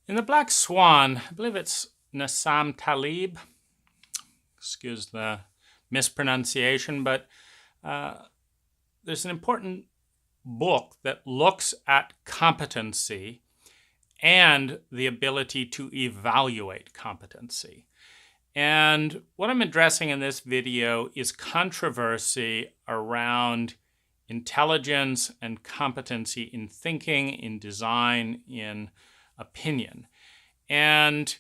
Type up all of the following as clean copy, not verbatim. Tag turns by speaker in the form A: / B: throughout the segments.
A: In The Black Swan, I believe it's Nassam Talib, excuse the mispronunciation, but there's an important book that looks at competency and the ability to evaluate competency. And what I'm addressing in this video is controversy around intelligence and competency in thinking, in design, in opinion. And,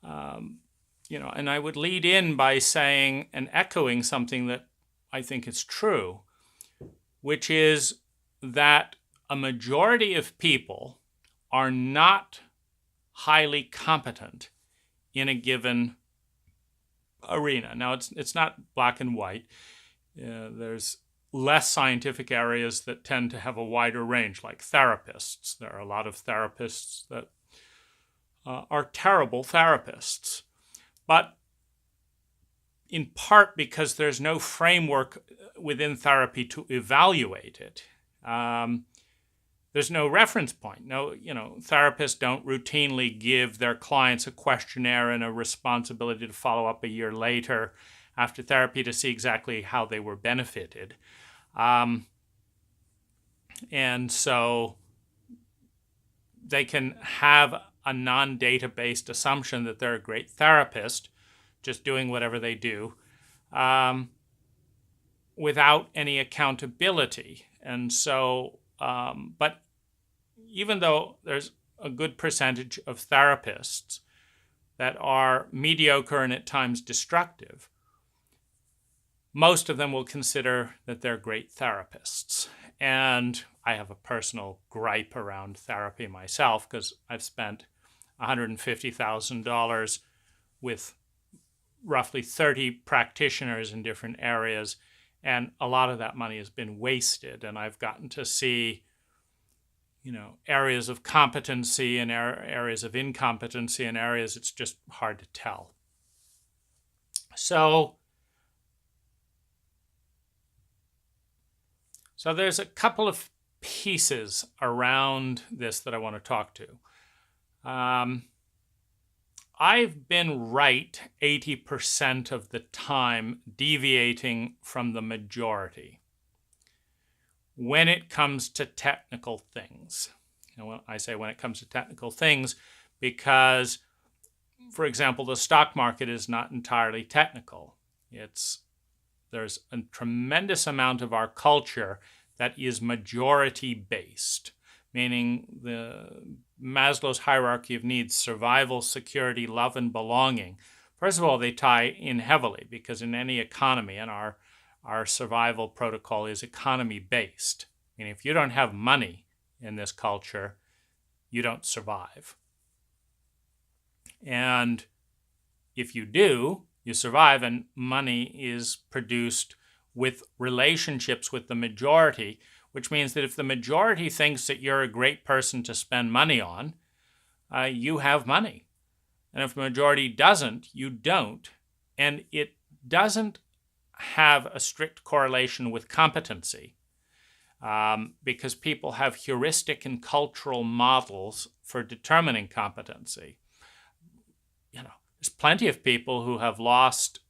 A: and I would lead in by saying and echoing something that I think is true, which is that a majority of people are not highly competent in a given arena. Now, it's not black and white. There's less scientific areas that tend to have a wider range, like therapists. There are a lot of therapists that are terrible therapists. But in part because there's no framework within therapy to evaluate it. There's no reference point. Therapists don't routinely give their clients a questionnaire and a responsibility to follow up a year later after therapy to see exactly how they were benefited. And so they can have a non-data-based assumption that they're a great therapist, just doing whatever they do, without any accountability. And so, but even though there's a good percentage of therapists that are mediocre and at times destructive, most of them will consider that they're great therapists. And I have a personal gripe around therapy myself because I've spent $150,000 with roughly 30 practitioners in different areas, and a lot of that money has been wasted. And I've gotten to see, areas of competency and areas of incompetency and areas it's just hard to tell. So there's a couple of pieces around this that I want to talk to. I've been right 80% of the time, deviating from the majority when it comes to technical things. I say when it comes to technical things because, for example, the stock market is not entirely technical. There's a tremendous amount of our culture that is majority-based, meaning the Maslow's hierarchy of needs, survival, security, love, and belonging. First of all, they tie in heavily because in any economy, and our survival protocol is economy-based. And if you don't have money in this culture, you don't survive. And if you do, you survive, and money is produced with relationships with the majority, which means that if the majority thinks that you're a great person to spend money on, you have money. And if the majority doesn't, you don't. And it doesn't have a strict correlation with competency because people have heuristic and cultural models for determining competency. There's plenty of people who have lost,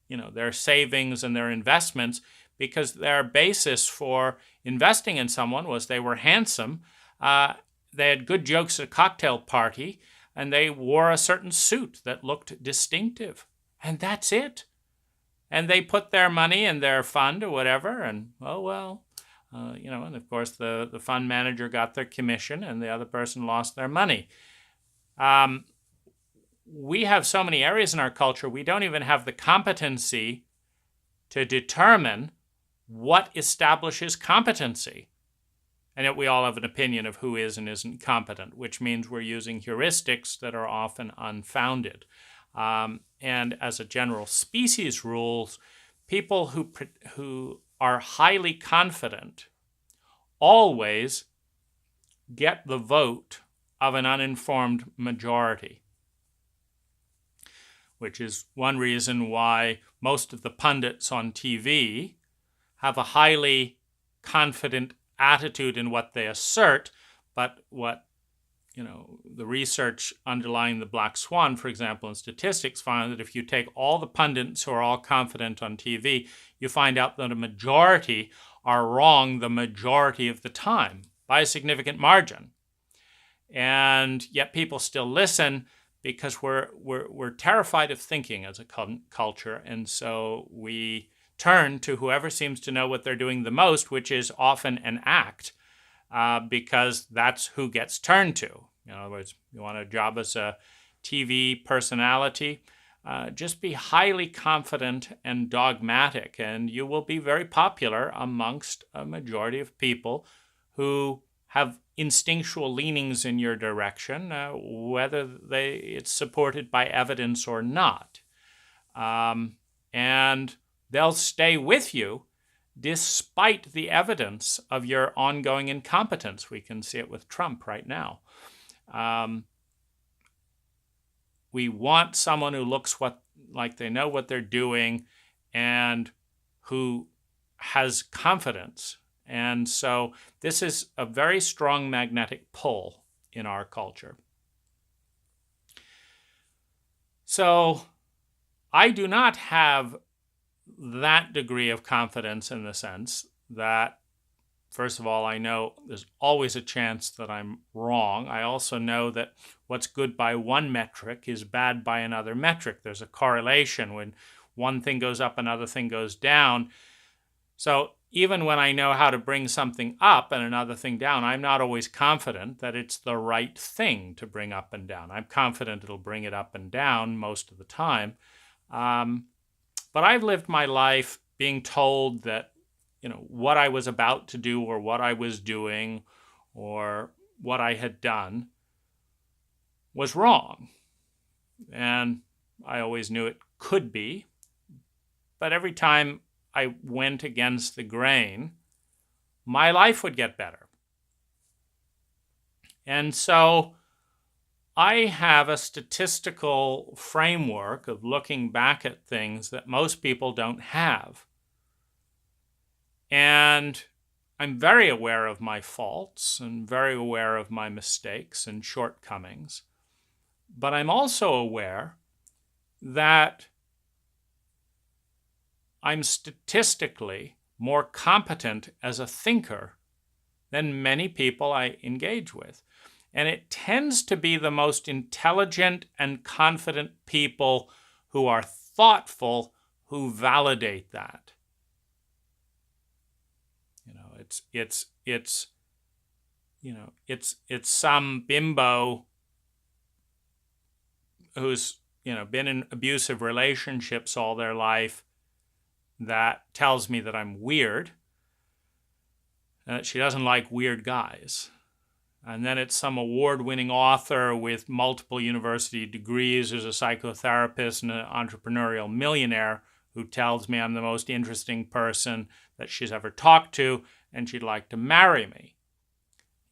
A: their savings and their investments because their basis for investing in someone was they were handsome, they had good jokes at a cocktail party, and they wore a certain suit that looked distinctive. And that's it. And they put their money in their fund or whatever, and and of course the fund manager got their commission and the other person lost their money. We have so many areas in our culture, we don't even have the competency to determine what establishes competency. And yet we all have an opinion of who is and isn't competent, which means we're using heuristics that are often unfounded. And as a general species rules, people who are highly confident always get the vote of an uninformed majority, which is one reason why most of the pundits on TV have a highly confident attitude in what they assert, but what the research underlying the black swan, for example, in statistics, found that if you take all the pundits who are all confident on TV, you find out that a majority are wrong the majority of the time by a significant margin. And yet people still listen because we're terrified of thinking as a culture. And so we turn to whoever seems to know what they're doing the most, which is often an act, because that's who gets turned to. In other words, you want a job as a TV personality, just be highly confident and dogmatic, and you will be very popular amongst a majority of people who have instinctual leanings in your direction, whether it's supported by evidence or not. And they'll stay with you despite the evidence of your ongoing incompetence. We can see it with Trump right now. We want someone who looks like they know what they're doing and who has confidence. And so this is a very strong magnetic pull in our culture. So I do not have that degree of confidence in the sense that, first of all, I know there's always a chance that I'm wrong. I also know that what's good by one metric is bad by another metric. There's a correlation. When one thing goes up, another thing goes down. So even when I know how to bring something up and another thing down, I'm not always confident that it's the right thing to bring up and down. I'm confident it'll bring it up and down most of the time. But I've lived my life being told that, what I was about to do or what I was doing or what I had done was wrong. And I always knew it could be. But every time I went against the grain, my life would get better. And so I have a statistical framework of looking back at things that most people don't have. And I'm very aware of my faults and very aware of my mistakes and shortcomings. But I'm also aware that I'm statistically more competent as a thinker than many people I engage with. And it tends to be the most intelligent and confident people who are thoughtful who validate that. It's some bimbo who's been in abusive relationships all their life that tells me that I'm weird and that she doesn't like weird guys. And then it's some award-winning author with multiple university degrees who's a psychotherapist and an entrepreneurial millionaire who tells me I'm the most interesting person that she's ever talked to and she'd like to marry me.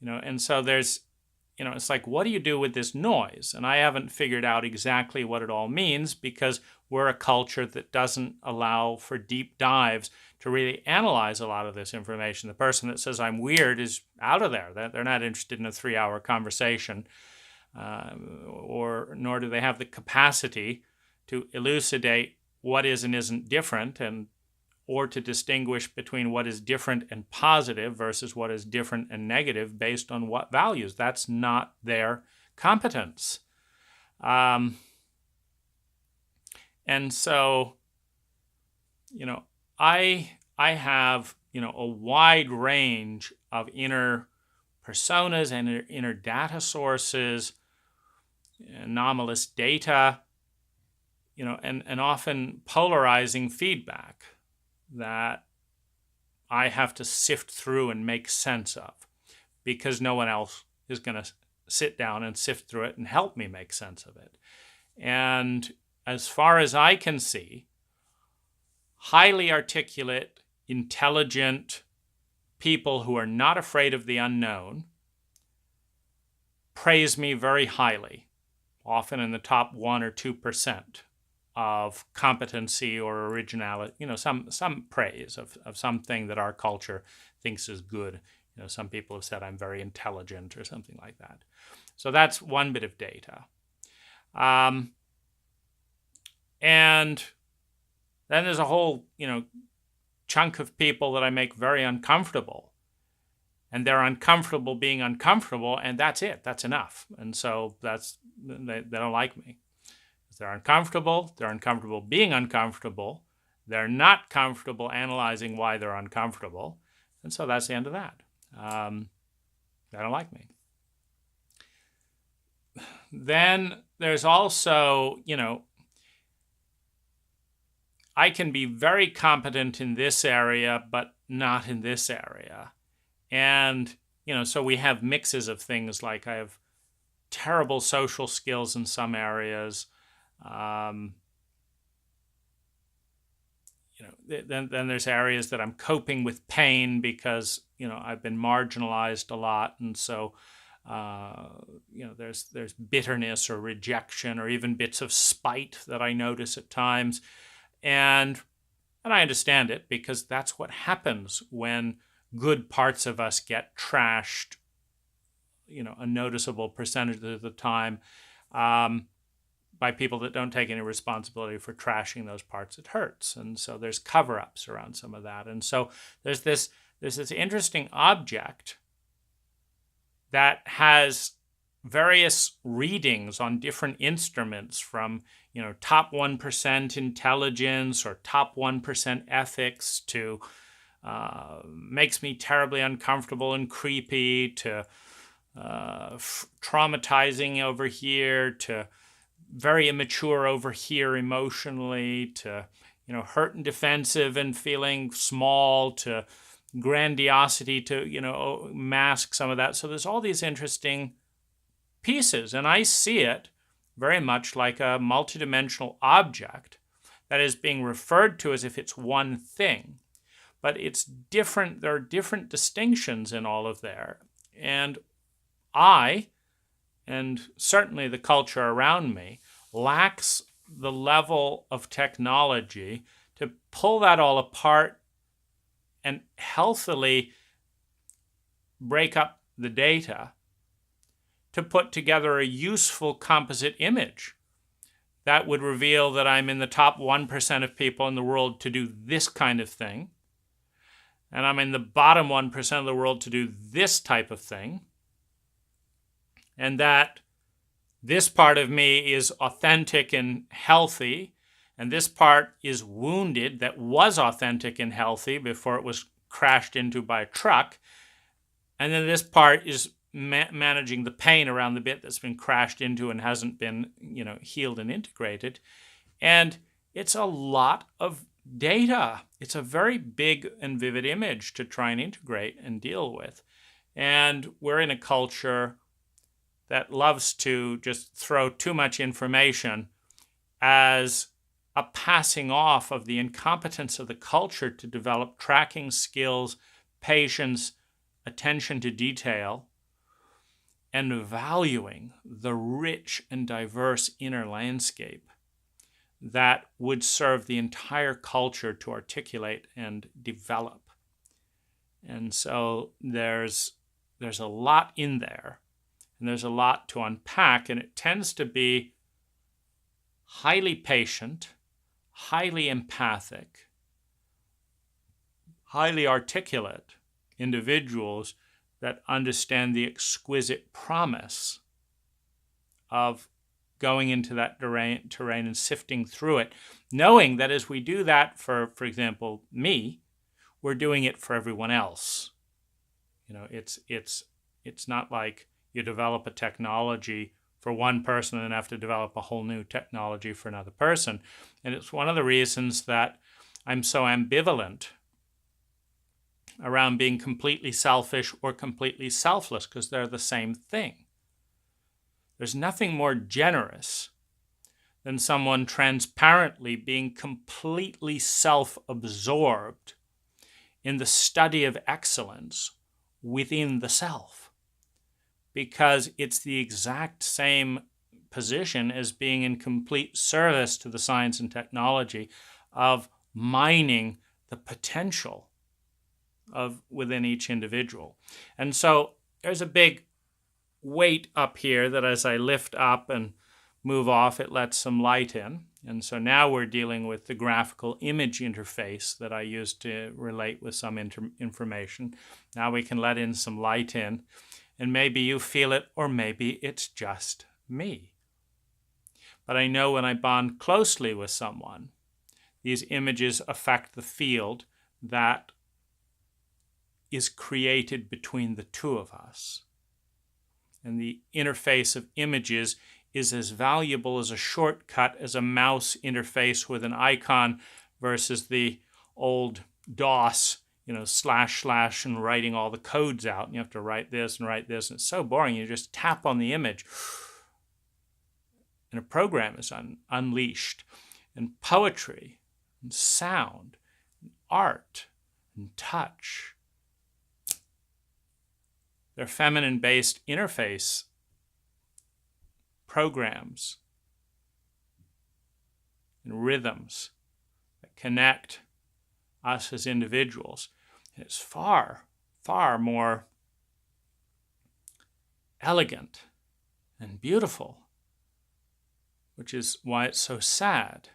A: And so there's, it's like, what do you do with this noise? And I haven't figured out exactly what it all means because we're a culture that doesn't allow for deep dives to really analyze a lot of this information. The person that says I'm weird is out of there. They're not interested in a 3-hour conversation, nor do they have the capacity to elucidate what is and isn't different, or to distinguish between what is different and positive versus what is different and negative based on what values. That's not their competence. And so, I have, a wide range of inner personas and inner data sources, anomalous data, and often polarizing feedback that I have to sift through and make sense of because no one else is going to sit down and sift through it and help me make sense of it. And as far as I can see, highly articulate, intelligent people who are not afraid of the unknown praise me very highly, often in the top 1 or 2% of competency or originality, some praise of something that our culture thinks is good. Some people have said I'm very intelligent or something like that. So that's one bit of data. And then there's a whole, chunk of people that I make very uncomfortable. And they're uncomfortable being uncomfortable, and that's it. That's enough. And so they don't like me. They're uncomfortable being uncomfortable. They're not comfortable analyzing why they're uncomfortable. And so that's the end of that. They don't like me. Then there's also, I can be very competent in this area, but not in this area. And, so we have mixes of things, like I have terrible social skills in some areas. Then there's areas that I'm coping with pain because, I've been marginalized a lot. And so, there's bitterness or rejection or even bits of spite that I notice at times. And I understand it, because that's what happens when good parts of us get trashed, a noticeable percentage of the time, by people that don't take any responsibility for trashing those parts. It hurts. And so there's cover-ups around some of that. And so there's this interesting object that has various readings on different instruments, from, top 1% intelligence or top 1% ethics to makes me terribly uncomfortable and creepy, to traumatizing over here, to very immature over here emotionally, to, hurt and defensive and feeling small, to grandiosity, to, mask some of that. So there's all these interesting pieces, and I see it very much like a multidimensional object that is being referred to as if it's one thing. But it's different. There are different distinctions in all of there. And I, and certainly the culture around me, lacks the level of technology to pull that all apart and healthily break up the data to put together a useful composite image that would reveal that I'm in the top 1% of people in the world to do this kind of thing, and I'm in the bottom 1% of the world to do this type of thing, and that this part of me is authentic and healthy, and this part is wounded that was authentic and healthy before it was crashed into by a truck, and then this part is managing the pain around the bit that's been crashed into and hasn't been, healed and integrated. And it's a lot of data. It's a very big and vivid image to try and integrate and deal with. And we're in a culture that loves to just throw too much information as a passing off of the incompetence of the culture to develop tracking skills, patience, attention to detail, and valuing the rich and diverse inner landscape that would serve the entire culture to articulate and develop. And so there's a lot in there, and there's a lot to unpack, and it tends to be highly patient, highly empathic, highly articulate individuals that understand the exquisite promise of going into that terrain and sifting through it, knowing that as we do that for example, me, we're doing it for everyone else. It's not like you develop a technology for one person and have to develop a whole new technology for another person. And it's one of the reasons that I'm so ambivalent around being completely selfish or completely selfless, because they're the same thing. There's nothing more generous than someone transparently being completely self-absorbed in the study of excellence within the self, because it's the exact same position as being in complete service to the science and technology of mining the potential of within each individual. And so there's a big weight up here that as I lift up and move off, it lets some light in. And so now we're dealing with the graphical image interface that I used to relate with some information. Now we can let in some light in, and maybe you feel it, or maybe it's just me. But I know when I bond closely with someone, these images affect the field that is created between the two of us. And the interface of images is as valuable as a shortcut as a mouse interface with an icon versus the old DOS, slash and writing all the codes out. And you have to write this and write this. And it's so boring. You just tap on the image and a program is unleashed. And poetry and sound and art and touch, they're feminine-based interface programs and rhythms that connect us as individuals. And it's far, far more elegant and beautiful, which is why it's so sad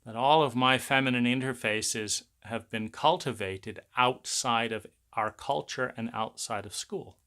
A: that all of my feminine interfaces have been cultivated outside of our culture and outside of school.